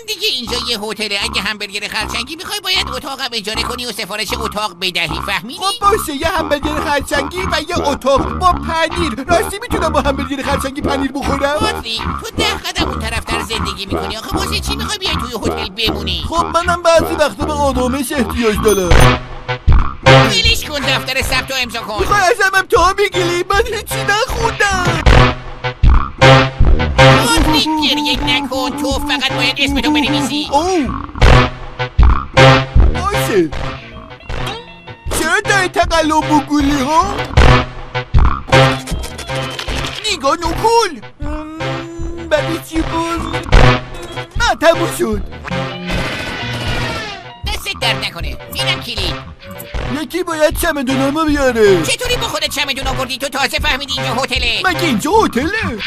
دیگه اینجا یه هتله. اگه همبرگر خرچنگی میخوای باید اتاقم اجاره کنی و سفارش اتاق بدهی، فهمیدی؟ خب باشه، یه همبرگر خرچنگی و یه اتاق با پنیر. راستی میتونم با همبرگر خرچنگی پنیر بخورم؟ بطری تو 10 قدم اون طرفتر زندگی میکنی. آخه واسه چی میخوای بیای توی هتل بمونی؟ خب منم بعضی وقتا به آرامش احتیاج دارم. ولش کن، دفتر ثبت و امضا کن. میخوای ازم تا بگیری؟ من هیچی نخوندم. بطری گریه نکن، تو فقط باید اسمتو بنویسی. باشه. چرا داری تقلب بگولی ها؟ نگاه نکن. برای چی بود؟ نه تموم شد. دستت درد نکنه. اینم کلید. یکی باید چمدونامو بیاره. چطوری با خودت چمدون آوردی؟ تو تازه فهمیدی اینجا هتله؟ مگه اینجا هتله؟